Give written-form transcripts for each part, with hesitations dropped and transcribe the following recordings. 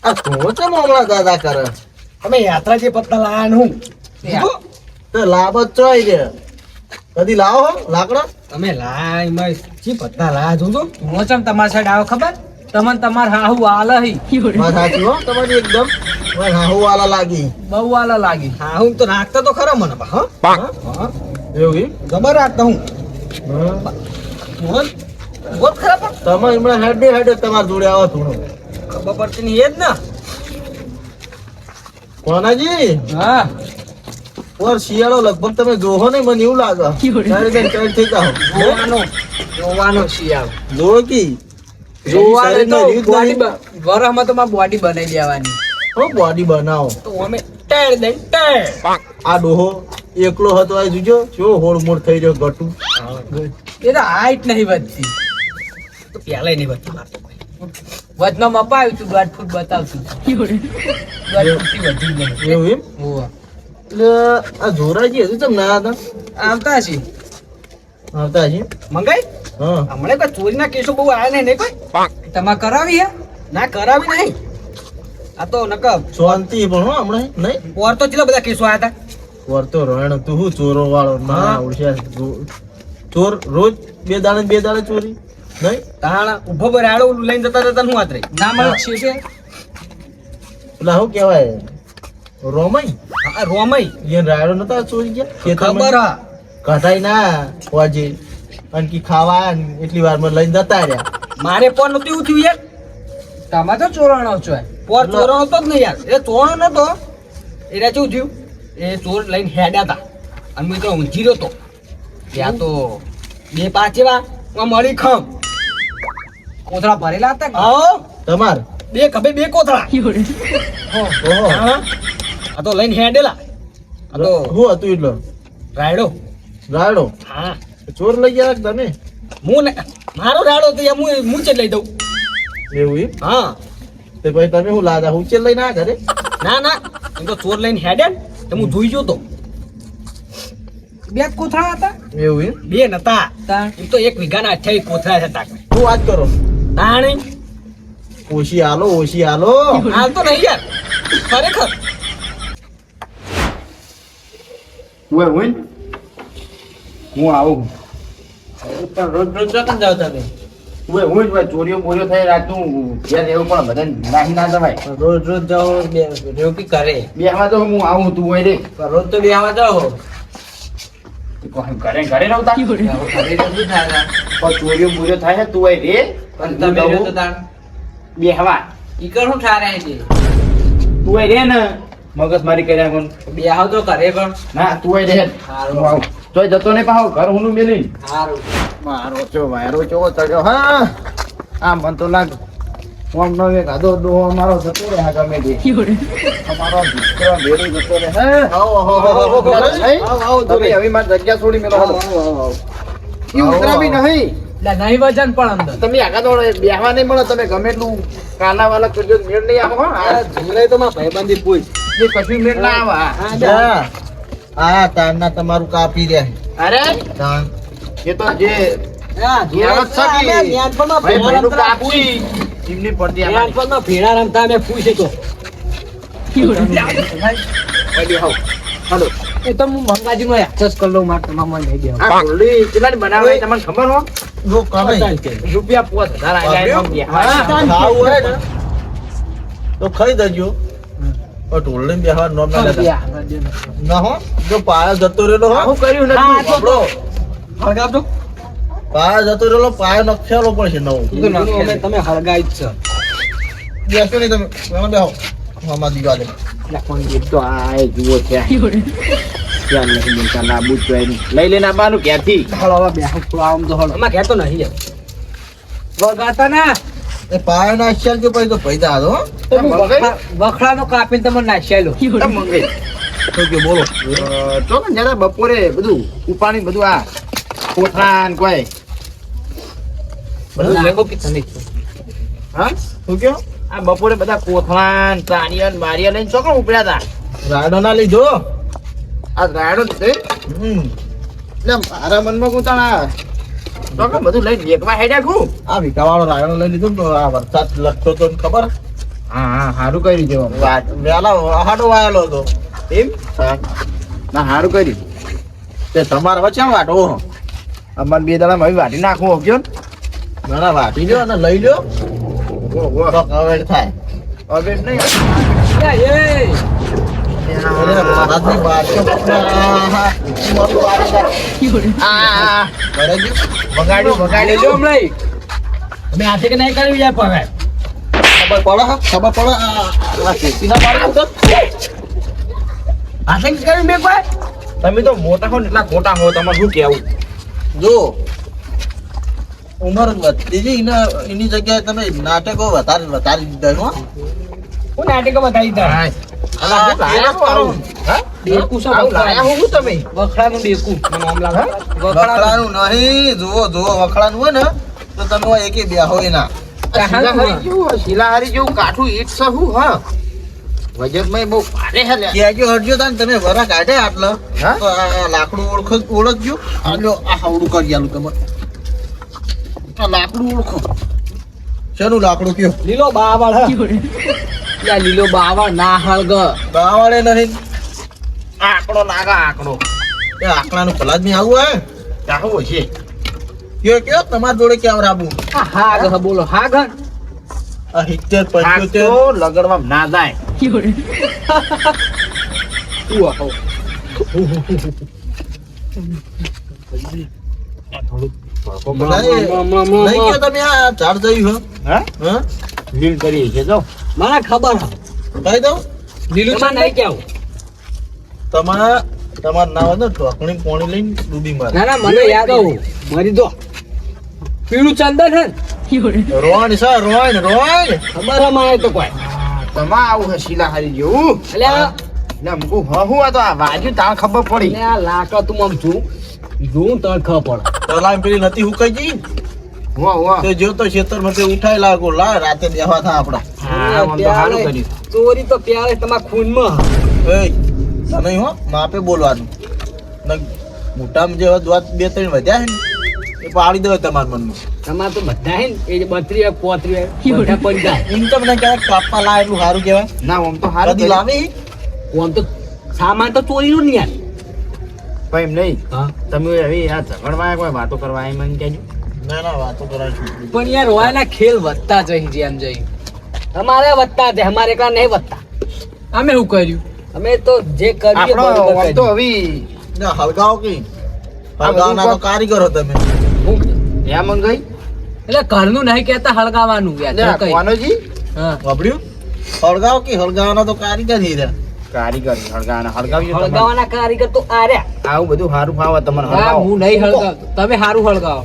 આ તો હમણાં દાદા કરે અમે યાત્રા જે પત્તા લાયા હું તો લાભ જ ચોય છે કદી લાવો લાકડા તમે લાય મય જી પત્તા લાયા જોજો મોચમ તમારી સાઈડ આવો ખબર તમને તમાર હાહુ આલે હી વાત સાચી હો તમારી એકદમ વાત હાહુ વાલા લાગી બહુ આલે લાગી હા હું તો રાખતા તો ખરા મને હા હા એવું એમ? જબર રાખતા હું હા. બહુ ખરાબ તમે હમણાં હેડે તમારા જોડે આવો થોડું ખબર પડતી નહીં એ જ ને કોનાજી હા ઓર શિયાળો લગભગ તમે જોહો ને મને એવું લાગે તારે બેન ચાલ થઈ જાઓ જોવાનો શિયાળ જોવો કી જોવાનો તો શરીરનો યુદ્ધ નહીં. વરહમાં તો મારી બોડી બનાવી દેવાની હો બોડી બનાવો તો અમે ટેડ દઈ ટેડ આ ડોહો એકલો હતો આ જોજો જો હોડ થઈ રહ્યો ગટુ એ તો હાઈટ નહીં વધતી તો પેલા નહીં બધી મારતો વજનમાં મપાવ્યું તું 1.5 ફૂટ બતાવતું 1.5 ફૂટથી વધી નહીં એવું એમ હોવા એટલે આ જોરાજી હજુ ચમ ના હતા આવતા છે આવતા છે મંગાઈ હા હમણાં કોઈ ચોરીના કેસો બહુ આયા નહીં કોઈ તમારે કરાવી હે ના કરાવી નહીં આ તો નકર શાંતિ પણ હો હમણાં નહીં પોર તો કેટલા બધા કેસો આયા હતા વરતો રોયણ તું હું ચોરો વાળો ના હા. ઓળખ્યા ચોર રોજ બે દાડે ચોરી નહીં તાણ ઉભો બરાડો લઈને જતા જતા હું આતરે ના મળે છે કે પેલા શું કહેવાય રોમઈ હા રોમઈ એ રાયડો નતા ચોરી ગયા ખેતરમાં? ખબર હા કઢાઈ ના વાજે અને કી ખાવા ને એટલી વારમાં લઈને જતા રહ્યા મારે પોર નતું એવું થયું યાર તમે તો ચોરાણો છો પોર ચોરો નતો જ નહીં યાર એ ચોરો નતો એટલે શું થયું એ ચોર લઈને હેડ્યા હતા અને મેં તો ઊંઘી રહ્યો તો ત્યાં તો બે પાંચ એવા મળી ખમ કોથળા ભરેલા હતા કે? આવો તમાર બે ખભે બે કોથળા ઓહો હા. આ તો લઈને હેડેલા આ તો શું હતું એટલો રાયડો રાયડો હા ચોર લઈ ગયા કે તમે હું ને મારો રાયડો તો યાર હું જ લઈ દઉં એવું એમ હા તે પછી તમે શું લાદા હું ચેલ લઈને આ ઘરે ના ના એમ તો ચોર લઈને હેડે ને તો હું જોઈ ગયો તો બે કોથળા હતા એવું એમ બે નતા તાણ એમ તો 1 વીઘાના 28 કોથળા હતા શું વાત કરો તાણી ઓછી હાલો હાલ તો નહીં યાર ખરેખર હું આવું રોજ ક્યાં જાવ તમે હું જ ચોરીઓ બોરીઓ થઈ રાતનું ઘેર રહેવું પણ બધાને નાખી ના જવાય રોજ જાઓ રેવકી કરે બેહવા તો હું આવું તું હોય રે રોજ તો બેહવા જાઓ ઘરે ઘરે રહુતા ઘરે શું થાય પણ ચોરીઓ બોરીઓ થાય ને તું હોય રે પણ તમે રહ્યો તો તાણ બેહવા ઈકર શું ઠારે છે તું હોય રે ને મગજ મારી કર્યા કોણ બેહાવ તો કરે પણ ના તું હોય રે હારું. હું આવું તોય જતો નહીં પાહો ઘર હું મેલી સારું મારો ચો વાયરો ચો ચડ્યો હા આ મન તો લાગ ઓમ નો એક આદો ડોહો અમારો જતો રહે હા ગમે તે અમારો દીકરો ભેડો જતો રહે હે આવો તમે હવે મારી જગ્યા છોડી મેલો ઈ ઉતરા બી નહીં એટલે નહીં વજન પણ અંદર તમે આગળ દોડો બેહવા નહીં મળે તમે ગમે એટલું કાના વાલા કરજો મેળ નહીં આવો હા જોઈ તો મારા ભાઈબંધી પૂછ જે કશું મેળ ના આવે આ તારના તમારું કાપી રહ્યા અરે તાન એ તો જે કહેવત છે કે ભાઈ ભાઈનું કાપી એમની પડતી અમારી ભેડા રમતા અમે પૂછે તો ભાઈ હાવ હાલો એ તો હું મંગાજી નો એક્સેસ કરી લઉં મારે તમામ નહીં દેવા આ કોરડી કેટલાની બનાવે તમને ખબર હો જો કમાઈ રૂપિયા 5000 આયા હા, ખાવું હોય ને તો ખાઈ દેજો પણ ઢોલને બેહવા નોમ ના લેતા ના હો જો પાયા જતો રહેલો હો હું કર્યું હા, નથી તો- આપણો હળગાવજો પાયા જતો રહેલો પાયો નખેલો પડશે નવો તમે હળગાઈ જ છે બેસો નહીં તમે તમે બેહો આમાં દીવા દે તો આ જુઓ છે ત્યાં નહીં બોલતા લાબુ જ જોઈ લઈ લઈને આવવાનું ક્યાંથી હળો હવે બે હળો આમ તો હળો આમાં કહેતો નહીં યાર વગાતા ના એ પાયો નાખ્યા કે પછી તો પૈસા દો તો હું વખડાનો કાપીને તમને નાખ્યા લો તમ મંગાઈ તો કે બોલો તો ને જરા બપોરે બધું ઉપાણી બધું આ કોઠા ને કોઈ બધું લેગો કે તને હા શું કયો આ બપોરે બધા કોથળા ને તાળીયા ને બારીયા લઈને ચોકણ ઉપડ્યા હતા રાયડો ના લીધો આ રાયડો જ છે એટલે મારા મનમાં ગુંતાણા ચોકણ બધું લઈને બેગમાં હેડ્યા ખું આ વિકાવાળો રાયડો લઈ લીધો ને તો આ વરસાદ લગતો તો ને ખબર હા હા સારું કર્યું છે આમ. વેલા હાડો વાયેલો હતો એમ હા. ના સારું કર્યું. તે તમારે વચ્ચે વાટો અમારે 2 દાડા હવે વાટી નાખવું ઓક્યો ને. ઘણા વાટી લ્યો અને લઈ લ્યો ઓહો તો હવે થાય હવે નહીં અરે મહારાજની બારસો આહા, મોટું વાડી જાય. કરે છે? વગાડ્યું વગાડ્યું લેજો હમણાં. અમે હાથે કે નહીં કરવી જાય પગાર ખબર પડે હા? ખબર પડે આ ખેતીના બારે તો હાથે કે કરવી મેં કોઈ તમે તો મોટા હો ને એટલા ખોટા હો તમારે શું કેવું જો ઉંમર વધતી જઈ ને એની જગ્યાએ તમે નાટકો વધારી દીધા છો, હો. હું નાટકો બતાવી દઉં અલા, હું લાયા હું આવું? હા? ડેકું છે, આવું લાયા હું તમે વખડાનું ડેકું. મને આમ લાગે. વખડાનું નહીં, જુઓ વખડાનું હોય ને તો તમે હોય એકે બેહો ના. શિલાહારી જેવું કાઠું ઈટ છે હું હા વજનમાં બહુ ભારે છે લ્યા. ક્યાંક હરજો તા ને તમે વરા કાઢે આટલા હા? તો આ લાકડું ઓળખજો. આ લ્યો, આ હાવડું કરી આલું તમે. આ લાકડું ઓળખો. શેનું લાકડું કયો? લીલો બાવળ હ લા, લીલો બાવળ ના હળગ. બાવાળે નહીં. આંકડો નાગા આંકડો એ આકડાનું ભલા જ નહીં આવું હે. આવું છે કયો તમારી જોડે ક્યાં રાબુ? આ હાગ હ, બોલો હાગ હ. આ 70 આ 75 તો લગડવામાં ના જાય તું આવો. નહીં કયો તમે આ ઝાડ જયું હા હો? હા? લીલ કરી છે જો મને ખબર હ કહી દઉં લીલું છે એમાં નહીં કેવું તમાર ના હોય ને ઢોકણી પોણી લઈને ડૂબી મારે. ના ના, મને યાદ આવું. મરી દો પીળું ચંદન હે ને? રોણ છે રોણ ખબર હ મારે તો કોઈ તમા આવું હે શિલાહારી જેવું એટલે આ ના મૂકું હું આ તો આ વાજુ તાણ ખબર પડી એટલે આ લાકડા તું આમ જોઉં તો ખબર પડે તલામ પેલી નથી હુકાઈ ગઈ વાહ વાહ તે જો તો ખેતરમાંથી ઉઠાઈ લાગો લા રાતે બેહવા થા આપડા. હા આમ તો સારું કર્યું ચોરી તો પ્યારે તમારા ખૂનમાં એ નહીં હો માપે બોલવાનું. ને મોટામાં જે દોત 2-3 વધ્યા છે ને એ પાડી દેવા તમારા મનમાં. તમારે તો બધા હે ને એ જે 32 35 બધા પડી જાય એમ તો મને કહેવાય કાપવા લાય એટલું સારું કહેવાય. ના આમ તો સારું કદી લાવી આમ તો સામાન તો ચોરીનું નહીં યાર પણ એમ નહીં હા તમે હવે આ ઝઘડવા કોઈ વાતો કરવા એમ મને કહેજો ના વાતો કરાવીશું. પણ યાર રોયના ખેલ વધતા જઈ જેમ જઈ. અમારે વધતા છે અમારે એકલા નહીં વધતા અમે શું કર્યું? અમે તો જે કરીએ આપણો બરોબર આમ તો કરીએ. હવે ના હળગાવો કે હળગાવના તો કારીગરો તમે. ત્યાં મંગાઈ એટલે ઘરનું નહીં કહેતા હળગાવાનું યાર. જો કઈ. કોનોજી હા. વાપર્યું હળગાવ કે હળગાવના તો કારીગર થઈ રહ્યા. કારીગર હળગાવાના હળગાવ્યું તમારે. હળગાવાના કારીગર તો આર્યા આવું બધું સારું ફાવે તમને હા, હળગાવો હું નહીં હળગાવતો. તમે સારું હળગાવો.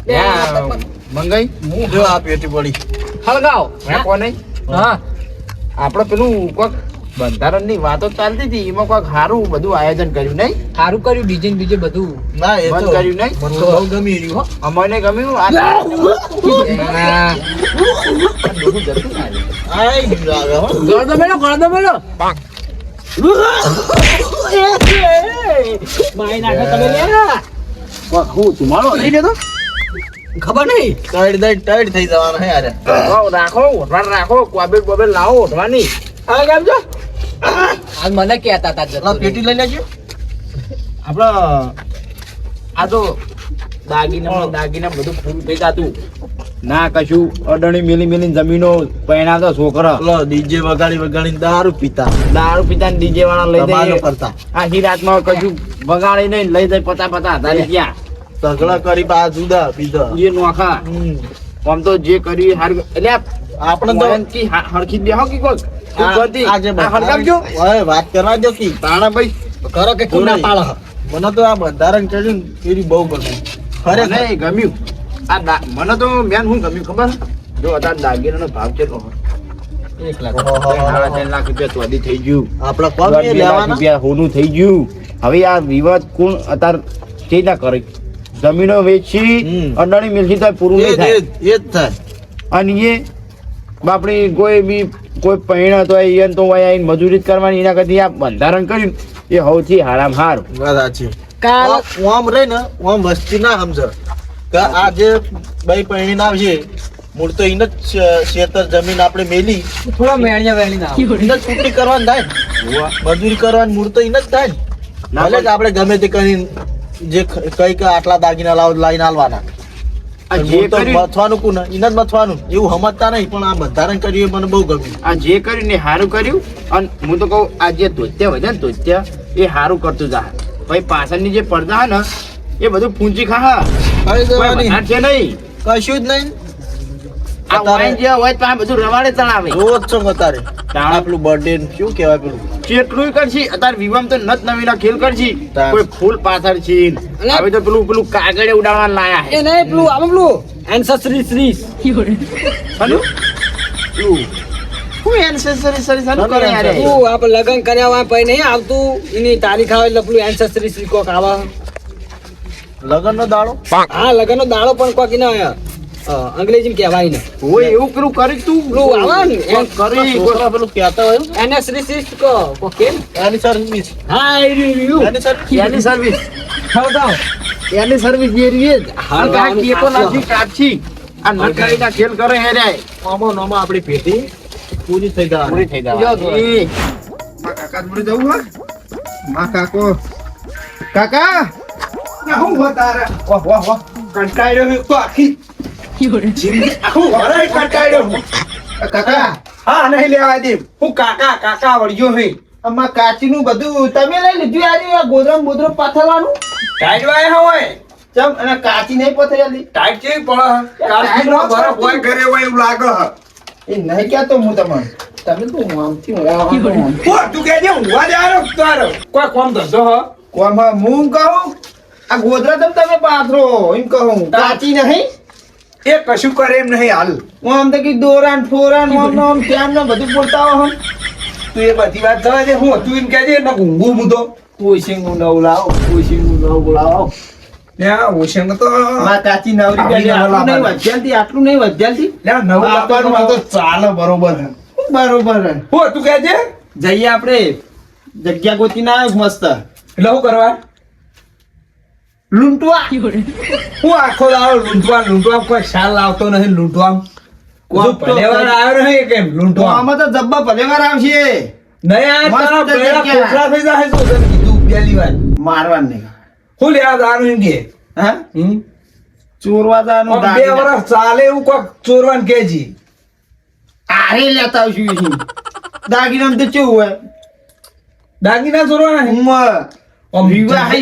ત્યાં મંગાઈ જો આ પેટી પડી. હળગાવો. હે કોને હા. આપણે પેલું કોઈક બંધારણની વાતો ચાલતી હતી એમાં કોઈક સારું બધું આયોજન કર્યું નહીં સારું કર્યું ડીજે બીજે બધું. ના એ બંધ તો કર્યું નહીં? મને તો બહુ ગમી રહ્યું હો. અમને ગમ્યું આ હા. બધું જતું ના રહ્યું. આય આવે હો. ગળદો મેલો. મારી નાખો તમે લે કોક હું તમારો નહીં દેતો ખબર નહીં ટાઈટ થઈ જવાના હે યાર. રાખો ઓઢવાન રાખો કોબેલ બોબેલ લાવો ઓઢવાની આ કેમ છો આજ મને કહેતા હતા જતો પેલા રહે. પેટી લઈ લેજો. આપડે આ તો દાગીના બધું પૂરું થઈ જતું ના કશું અડણી મેલી જમીનો પહેણાતો છોકરા પેલો ડીજે વગાડી દારૂ પીતા દારૂ પીતા ડીજે વાળા લઈ ધમાલો જાય કરતા આખી રાતમાં કશું વગાડી નહીં લઈ જાય પતા તારી ક્યાં ઝઘડા કરી પા જુદા પીધા. એ નોખા આમ તો જે કર્યું હાર એટલે આપણે તો હરખી દેહો કે કોક આજે હરકાવજો ઓય વાત કરવા દો કે તાણા ભાઈ કરો કે કોના પાળો મને તો આ બંધારણ ચડ્યું ને એરી બહુ ગમ્યું. ખરેખર મને ગમ્યું મને તો મેન શું ગમ્યું ખબર જો અત્યારે દાગીનાનો ભાવ કેટલો હોય? 1 લાખ ઓહો. 3.5 લાખ રૂપિયા તો અધી થઈ ગયું આપણા પગ 2 લાખ લેવાના રૂપિયા હોનું થઈ ગયું હવે આ વિવાદ કોણ અત્યારે તે ના કરે જમીનો વેચી અડાણી મિલથી તો પૂરું નહીં થાય એ જ થાય. અને એ બાપડી કોઈ પહેણા તો એને તો વયા આઈને મજૂરી જ કરવાની એના કરતી આ બંધારણ કર્યું એ સૌથી હારામ હારું વાત સાચી. કાલ ઓમ રહે ને ઓમ વસ્તી ના સમજે કે આ જે બાઈ પરણીને આવશે મૂળ તો એને જ શેતર જમીન આપણે મેલી થોડા મેણિયા વેણી ના આવે. એને જ છૂટી કરવાની થાય ને. મજૂરી કરવાની મૂળ તો એને જ થાય ને ભલે જ આપણે ગમે તે કરીને જે કઈ કે આટલા દાગીના લાઈન આલવાના આ જે મૂળ તો કર્યું મથવાનું કોને એને જ મથવાનું એવું સમજતા નહીં પણ આ બધાને કર્યું એ મને બહુ ગમ્યું આ જે કર્યું ને સારું કર્યું અને હું તો કહું આ જે ધોત્યા હોય ને ધોત્યા એ સારું કરતું જા ભાઈ પાછળની જે પડદા ને એ બધું પૂંચી ખા કઈ દેવાની છે નહીં કશું જ નહીં આ વાઈન જે હોય તો આ બધું રવાડે ચડાવે રોજ છો તારે આપણું બર્થડે શું કહેવાય પેલું કેટલું કરશી અત્યારે વિવામ તો નત નવીના ખેલ કરશી તાર. કોઈ ફૂલ પાછળ છે હવે તો પેલું કાગળે ઉડાડવા લાયા એ નહીં પેલું આમાં પેલું એન્સેસ્ટરી શ્રી પેલું હું એન્સેસરી સરી સારું કરે યાર એ. તું આપણે લગ્ન કર્યા હોય પછી નહીં આવતું એની તારીખ આવે એટલે પેલું એન્સેસ્ટરી શ્રી કોક આવે લગન નો દાડો હા લગ્નનો દાડો પણ કોક એને અંગ્રેજીમાં કહેવાય ને હોય એવું પેલું કરી તું પેલું આવે ને કરી છોકરા પેલું કહેતા હોય એન્સેસ્ટરી શ્રી કોક કેમ એની સર્વિસ હા એ રહ્યું એની સર્વિસ એની સર્વિસ ખબર એની સર્વિસ જે રીએ હા, આ કેકો નથી કાચી આ નકાઈના ખેલ કરે હે રે નોમો આપણી પેટી પૂરી થઈ જાય પૂરી થઈ જાય એ માં કાકા જોડે જવું હે માં કાકો કાકા હું બતારે વાહ વાહ વાહ કંટાળ્યો હું તો આખી જિંદગી આખું વરાય કંટાળ્યો હું કાકા હા નહીં લેવા દે હું કાકા કાકા વળ્યો હે અમાર કાચીનું બધું તમે લઈ લીધું યાર આ ગોદરમ બોદરમ પાથરવાનું ટાઈટ વાય હોય ચમ અને કાચી નહીં પથરેલી ટાઈટ કેવી પડે કાચીનો બરફ હોય ઘરે હોય એવું લાગે એ નહીં કહેતો હું તમને તમે તો આમથી તું કહેજે ઊંઘવા જવાનો તારો કોઈ કોમ ધંધો હ કોમ હું કહું આ ગોદરા તમે પાથરો એમ કહું કાચી નહીં એ કશું કરે એમ નહીં હાલ હું આમ તો કે દોરાન ફોરાન આમ ત્યાં ને બધું બોલતા હો તું એ બધી વાત જવા દે હું તું એમ કહેજે ને ઊંઘું હું તો ઓશિંગ નવ લાવો ઓશિંગ નવ બોલાવો ત્યાં ઓશિંગ તો માં કાચી નવરી બેઠી આટલું નહીં વધ્યાલથી આટલું નહીં વધ્યાલથી લે નવ લાવવાનું તો ચાલે બરોબર હે બરોબર હે હો તું કહેજે જઈએ આપણે જગ્યા ગોતી ના આવ્યો મસ્ત એટલે શું કરવા લૂંટવા હું આખો લાવો લૂંટવા કોઈ શાલ લાવતો નથી લૂંટવા કોઈ ભલેવાર આવ્યો નહીં કેમ લૂંટવા આમાં તો જબ્બા ભલેવાર આવશે નહીં આ તારા પેલા કોકરા થઈ જાય તો તને કીધું પહેલી વાર મારવા નહીં હું લેવા દાનું કે હા ચોરવા દાનું બે વર્ષ ચાલે એવું કોક ચોરવાન કેજી આરે લેતા આવશું દાગીના તો કેવું હોય દાગીના ચોરવાના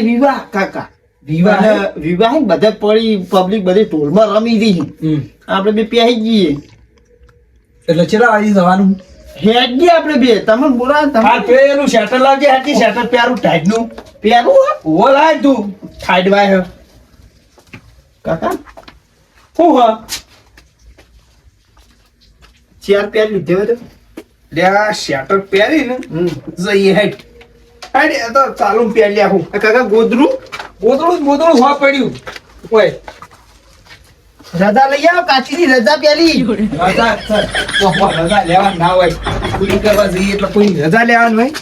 વિવાહ કાકા વિવાહ બધા પડી પબ્લિક બધે ટોલમાં રમી રહી આપણે બે પ્યાહી જઈએ એટલે ચેલા વાગી જવાનું હેડ ગયા આપણે બે તમને બોલા તમે પેલું શેટર લાવજે હેડી શેટર પ્યારું ટાઈટ નું પ્યારું ઓ લાય તું ટાઈટ વાય કાકા હું હ ચાર પેર લીધે હોય તો લે શેટર પહેરી ને જઈએ હેડ હેડ તો ચાલુ પેર લે હું કાકા ગોદરું હો પડ્યું ઓય રજા લઈ આવો કાચીની રજા પેલી રજા સર રજા લેવા ના હોય પૂરી કરવા જઈએ એટલે કોઈ રજા લેવાનું હોય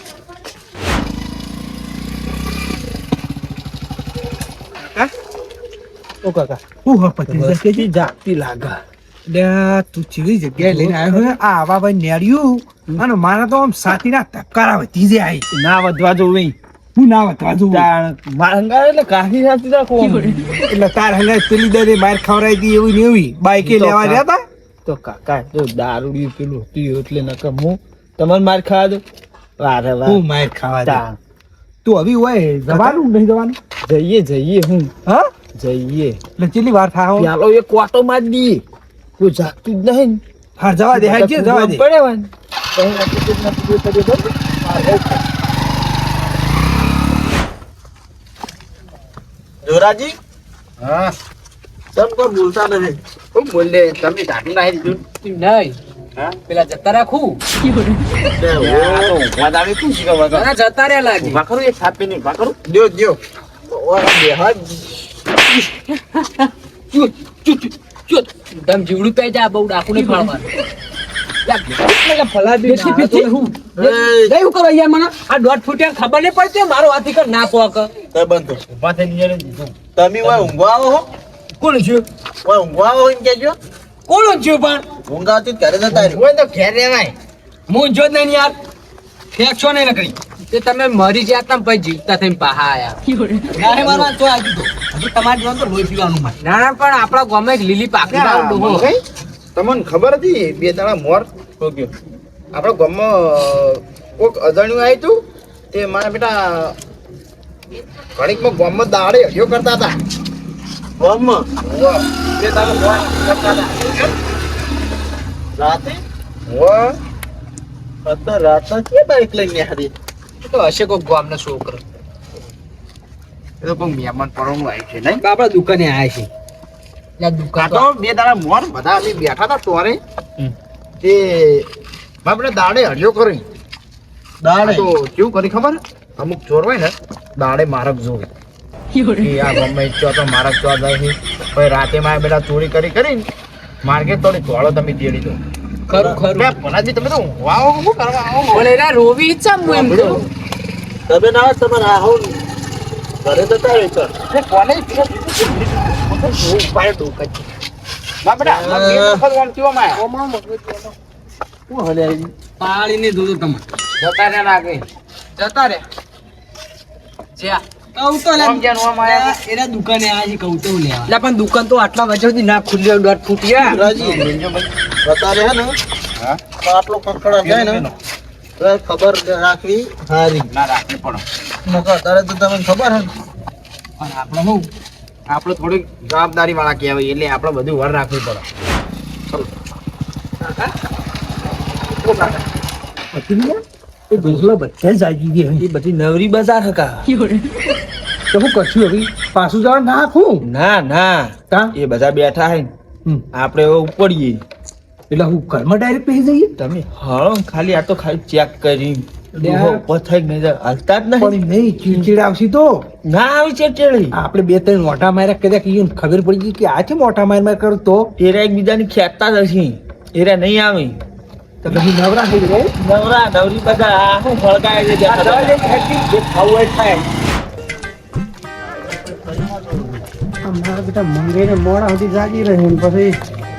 ઓ કાકા હું હ પતિ કે જાતી લાગા લે તું ચીવી જગ્યાએ લઈને આવ્યો હે આ આવા ભાઈ નેડ્યું અને મારા તો આમ સાતીના ટપકારા વધી જાય ના વધવા જોવે હું ના વતવા જોઉં મારા એટલે કાશી સાચી રાખો એટલે તાર હલે પેલી દરે માર ખવરાઈ હતી એવી ને એવી બાઈકે લેવા ગયા તા તો કાકા જો દારૂડી પેલું હતું એટલે નકર હું તમને માર ખાવા દો વારે હું માર ખાવા દે તું હવે હોય જવાનું નહીં જવાનું જઈએ હું હા જઈએ એટલે કેટલી વાર થાવ ચાલો એક ક્વાટો માર દઈએ કોઈ જાગતું જ નહીં હા જવા દે હાજી જવા દે પડે જોરાજી હા તમ કોઈ બોલતા નથી હું બોલે તમે ઢાંકી નાખી દીધું નહીં પેલા જતા રાખું ના જતા રહ્યા લાગે એક છાપી નહીં ભાખરું દ્યો ઓરા બેહા તમ જીવડું પે જા બહુ ડાકુ નહીં ફાળવાનું ફલાદી બેસી પીતી હું ગયું કરો યાર મને આ દોઢ ફૂટિયા ખબર નહીં પડતી મારો હાથી કર ના પોક તે બંધ ઉભા થઈને જઈને દીધું તમે ઓય ઊંઘવા આવો હો કોણ છે ઓય ઊંઘવા આવો એમ કેજો કોણ ઊંચ્યું પણ ઊંઘાતી જ ઘરે જતા રહ્યો. હોય તો ઘેર રહેવાય હું જો જ નહીં યાર ફેંકશો નહીં નકરી તે તમે મરી ગયા તા પછી જીવતા થઈને પાહા આયા નારે મારવા તો આવી તો હજુ તમારે જોવાનું તો લોહી પીવાનું મારે ના ના પણ આપણા ગામમાં એક લીલી પાકી વાળો ડોહો તમને ખબર હતી બે દાડા મોર આપણા ગામમાં કોક અજાણ્યું આવ્યું હતું તે મારા બેટા ઘડીકમાં ગામમાં દાડે હડિયો કરતા હતા ગામમાં બે દાડા મોર કરતા હતા રાતે વાહ અત્યારે રાતના કે બાઈક લઈને હારી તો હશે કોઈક ગામનો છોકરો એ તો કોઈ મહેમાન પરણું આવ્યું છે નહીં આપણા દુકાને આવ્યા છે યા દુકાન આ તો બે દાડા મોર બધા અમે બેઠા હતા ટોરે તે મારા બેટા દાડે હડિયો કરી દાડે તો કેવું કરી ખબર અમુક ચોર હોય ને દાડે મારક જોવે કે આ ગમે ચો તો મારક ચો જાય છે પછી રાતે મારા બેટા ચોરી કરીને માર્ગે થોડી ધોળો તમે તેડી દો ખરું ખરું બે ભલાજી તમે તો વાવો શું કરવા આવો પણ એના રોવી જ છે હું એમ તો તમે ના તમારે આવો ઘરે જતા રહ્યો સર એ કોને ઉપાય ડોકા છે મારા બેટા બે વખત આમ કેવો માયા શું હલે પાડીને દૂધો તમે જતા ને લાગે જતા રે જ્યાં કહું તો આમ જ્યાં નવા માયા એના દુકાને આવ્યા છે કહું તો લેવા એટલે પણ દુકાન તો આટલા વાગે સુધી ના ખુલ્લી દોઢ ફૂટ્યા રાજી બતા રહ્યા ને હા તો આટલો કકડા જાય ને તો ખબર રાખવી હારી ના રાખવી પડે નકર અત્યારે તો તમને ખબર હે પણ આપણે શું આપણે થોડીક જવાબદારી વાળા કહેવાય એટલે આપણે બધું વર રાખવી પડે એ ગોખલો બધા જાગી ગયા એ બધી નવરી બજાર હકા તો હું કશું હવે પાછું જવા ના નાખું ના ના તા એ બધા બેઠા હે આપણે હવે ઉપડીએ એટલે હું ઘરમાં ડાયરેક્ટ પહેરી જઈએ તમે હા ખાલી આ તો ખાલી ચેક કરી પથાઈ નહીં હાલતા જ પણ નહીં નહીં ચીડચીડ આવશે તો ના આવી છે ટેળી આપણે બે ત્રણ મોટા માર્યા કદાચ ઈયોને ખબર પડી ગઈ કે આ છે મોટા માર કરું તો એરા એકબીજાની ખેંચતા જ હશે એરા નહીં આવે તો પછી નવરા થઈ જાય નવરા નવરી બધા આ શું ફળકાય છે જે ખાવું હોય થાય મારા બેટા મંગે ને મોડા સુધી જાગી રહે ને પછી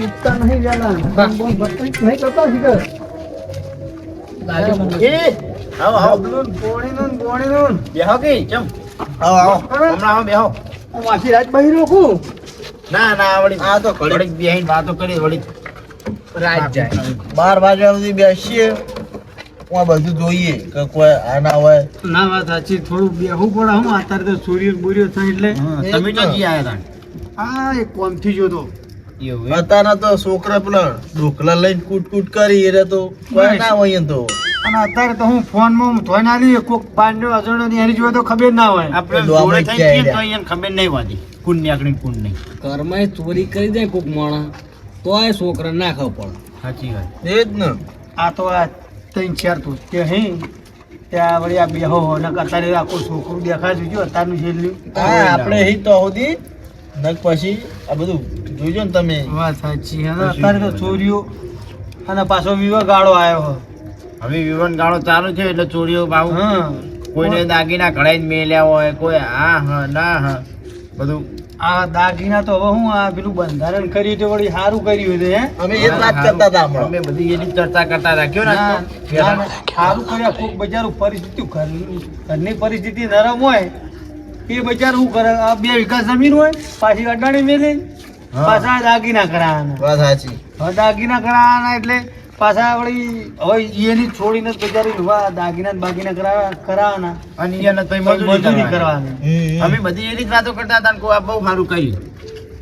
ઉઠતા નહીં જલા નહીં કરતા શીખર આવો આવો પોણીનું બેહો કે ચમ આવો આવો હમણાં આવો બેહો વાસી રાત બહી રોકું ના ના વળી આ તો ઘડી વળી બેહીને વાતો કરી વળી રાત જાય 12 વાગ્યા સુધી બેસીએ હું બધું જોઈએ કે કોઈ આ ના હોય ના વાત સાચી થોડું બેહવું પડે હું અત્યારે તો સૂર્ય બુર્યો થાય એટલે તમે તો જી આયા હા એક કોમથી જોતો એવું અત્યારના તો છોકરા પેલા ઢોકલા લઈને કૂટ કરી એટલે તો કોઈ ના હોય તો અને અત્યારે તો હું ફોનમાં ધોઈ ના લઈએ કોક પાંડો અજણો ની હારી જોવે તો ખબર ના હોય આપણે ડોહામાં જોડે થઈ ક્યાં ગઈએ તો આયા? એને ખબર નહીં વાદી કુન નીકળી કુન નહીં ઘરમાં ચોરી કરી દે કોક માણસ તોય છોકરા ના ખાવ પડે સાચી વાત એ જ ને આ તો આ ત્રણ ચાર તો તે હે ત્યાં વળી આ બેહો ને અત્યારે આખું છોકરું દેખાય છે જો અત્યારનું છેલ્લું હા આપણે હી તો સુધી નક પછી આ બધું જોઈજો ને તમે વાત સાચી અને અત્યારે તો ચોરીઓ અને પાછો વિવાહ ગાળો આવ્યો હવે વિવન ગાળો ચાલુ છે એટલે ચોરીઓ ભાવ હા કોઈને દાગીના ઘડાઈ મેલ્યા હોય કોઈ હા હા ના હા બધું આ દાગીના તો હવે હું આ પેલું બંધારણ કર્યું તો વળી સારું કર્યું છે હે અમે એ જ વાત કરતા હતા હમણાં અમે બધી એની ચર્ચા કરતા હતા કેવું ના, ને ના, ના, સારું કર્યા કોક બજારું પરિસ્થિતિ ઘરની પરિસ્થિતિ નરમ હોય એ બજાર શું કરે આ 2 વીઘા જમીન હોય પાછી અડાણી મેલી હા. પાછા દાગીના કરાવવાના વાત સાચી હવે દાગીના કરાવવાના એટલે પાછા વળી હવે એની છોડીને જ બજારી દાગીના ને બાગીના કરાવવાના અને એને તો મજૂરી મજૂરી કરવાની હમ. અમે બધી એની જ વાતો કરતા હતા ને કોઈ આ બહુ સારું કર્યું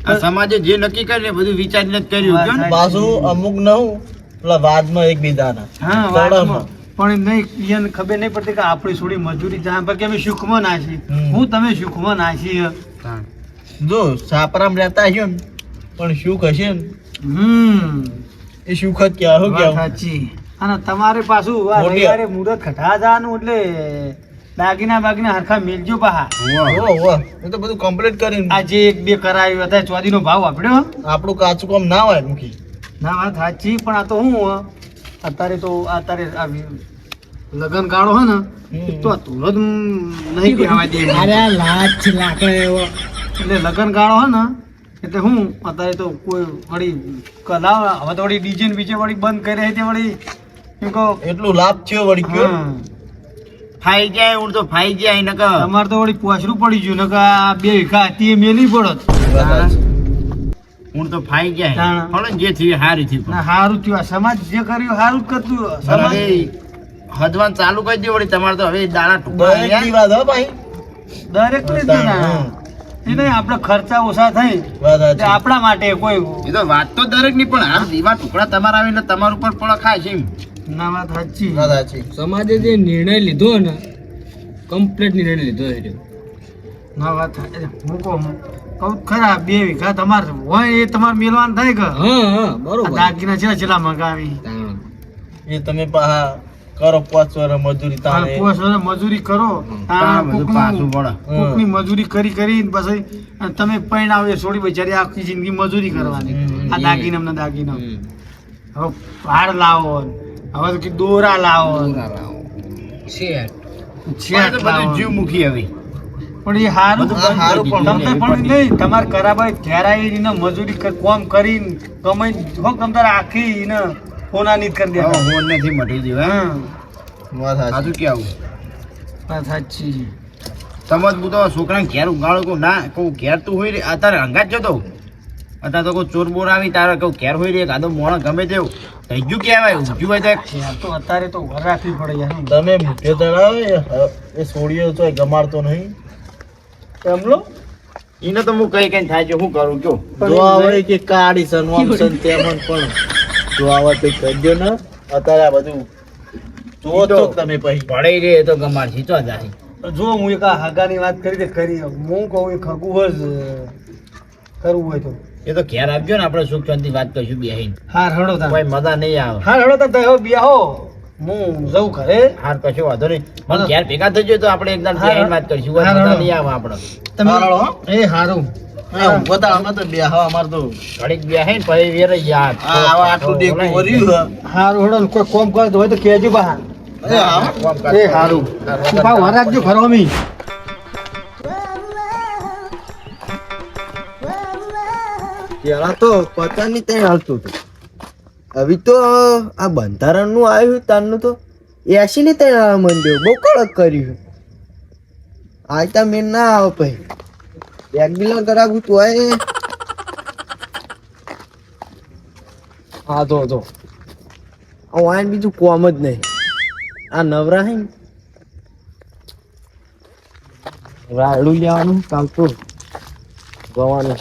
આ સમાજે જે નક્કી કર્યું એ બધું વિચારીને જ કર્યું વાત જો ને? પાછું અમુક નવું પેલા વાદમાં એકબીજાના હા તળાવમાં. વાતમાં. પણ એમ નહીં એને ખબર નહીં પડતી કે આપણી છોડી મજૂરી જાય પર કે અમે સુખમાં નાખી હમ. હું તમે સુખમાં નાખી હા. જો સાપરામ રહેતા હશે ને પણ સુખ હશે ને એ સુખ જ ક્યાં શું વાત કેવું સાચી અને તમારે પાછું આ મોટી- રવિવારે મુહૂર્ત ખટા જવાનું એટલે દાગીના બાગીના હરખા મેલજો પાહા ઓહો, ઓહો. એ તો બધું કમ્પ્લીટ કરીને આ જે 1-2 કરાયું અત્યારે ચોદીનો ભાવ આપડ્યો આપણું કાચું કામ ના હોય મૂકી ના વાત સાચી પણ આ તો હું અત્યારે તો અત્યારે આ લગન ગાળો હે ને હમ. તો આ ધૂળો જ નહીં કહેવા દે અરે લાજ છે લાકડા એવો એટલે લગન ગાળો હે ને એટલે હું અત્યારે તો કોઈ વળી કલા હવે તો વળી ડીજે બીજે વળી બંધ કરી તે વળી એમ કહો એટલું લાભ થયો વળી કયો હા. ફાઈ જાય હું તો ફાઈ જાય ને કે તમારે તો વળી પોસરું પડી ગયું ને કે આ 2 વીઘા હતી એ મેલી પડત વાત સાચી. હું તો ફાઈ જાય હા. પણ જે થયું હારી થયું ના સારું થયું આ સમાજ જે કર્યું સારું જ કરતું સમાજ હવે હદવાન ચાલુ કરી દે વળી તમારે તો હવે દાડા ટૂંકા દરેક આવ્યા. ની વાત હો ભાઈ દરેક ને જ ના એ નહીં આપણે ખર્ચા ઓછા થઈ વાત તે સાચી. આપણા માટે કોઈ એ તો વાત તો દરેક ની પણ હાલ દીવા ટુકડા તમારા આવીને તમારા ઉપર પણ ખાય છે એમ. ના વાત સાચી વાત સાચી. સમાજે જે નિર્ણય લીધો ને કમ્પ્લીટ નિર્ણય લીધો છે ના વાત સાચી. હું કહું ખરા 2 વીઘા તમારે હોય એ તમારે મેલવાન થાય કે હા હા આ બરોબર દાગીના છેલ્લા મગાવી તાણ. એ તમે પાહા કરો 5 વર્ષ મજૂરી તાણે પોસ વર્ષ મજૂરી કરો આ બધું પાછું પડે. કોકની મજૂરી કરી કરીને પછી અને તમે પૈણાવ એ છોડી બચારી આખી જિંદગી મજૂરી કરવાની આ દાગીના ને દાગીના હમ. હવે ભાડ લાવો હવે તો કે દોરા લાવો શેઠ. પણ એ છેક તો બધું લાવો. જીવ મૂકી હવે પણ એ હારું બધું હારું પણ તમને પણ નહીં તમારે કરાબાઈ ઘેરાઈ એને મજૂરી કોમ કરીને કમાઈ હો તમ તારે આખી એને ફોનાની જ કરી દે હવે હોન નથી મટી ગયું હે વાત સાચી. સાચું કેવું વાત સાચી સમજ હું તો છોકરાને ઘેર ઉગાડો કહું ના કહું ઘેર તું હોય રે અત્યારે હંગાત જતો અત્યારે તો કોઈ ચોર બોર આવી તારે કહું ઘેર હોય રે કાદો મોણા ગમે તેવું થઈ ગયું કહેવાય ઊંચું હોય તો યાર તો અત્યારે તો ઘર રાખવી પડે યાર તમે મુખ્ય તળાવે એ છોડીઓ તો ગમાડતો નહીં એમલો એને તો હું કઈ કઈ થાય છે હું કરું કયો જો આવે કે કાળી સન આમ સન તેમ પણ જો આવે તો કરજો ને અત્યારે આ બધું જોવો તો તમે પછી પડે રે એ તો ગમાડ છે તો જાય જો હું એક આ હાગાની વાત કરી તે કરી હું કહું એ ખગું જ કરવું હોય તો એ તો ઘેર આપજો ને આપણે સુખ શાંતિ વાત કરીશું બેહીને હાર હડો તા કોઈ મજા નહીં આવે હાર હડો તા હવે બેહો હું જઉં ઘરે હાર કશો વાંધો નહીં મને ઘેર ભેગા થઈ જાય તો આપણે એકદમ બેહીને વાત કરીશું કોઈ હાર, મજા હાર. નહીં આવે આપણે તમે હારો, હો. એ હારું બધા આમાં તો બે હા અમાર તો ઘડીક બેહીને પછી વેર યાદ આ આવા આટલું ડેકું વર્યું હારું હડો કોઈ કોમ કરતો હોય તો કહેજો બહાર હે આવો. એ હારું તું પાછું વાર રાખજો ઘરો અમી પેલા તો પતા ની ત્યાં હાલતું હતું હવે તો આ બંધારણ નું આવ્યું તારનું તો 80 ની ત્યાં આવવા માંડ્યો બહુ કડક કર્યું આયતા મેં ના આવે પછી રેગ્યુલર કરાવું તો હા તો આ વાયન બીજું કોમ જ નહીં આ નવરા હે ને રાયડું લેવાનું કાલ તો જવાનું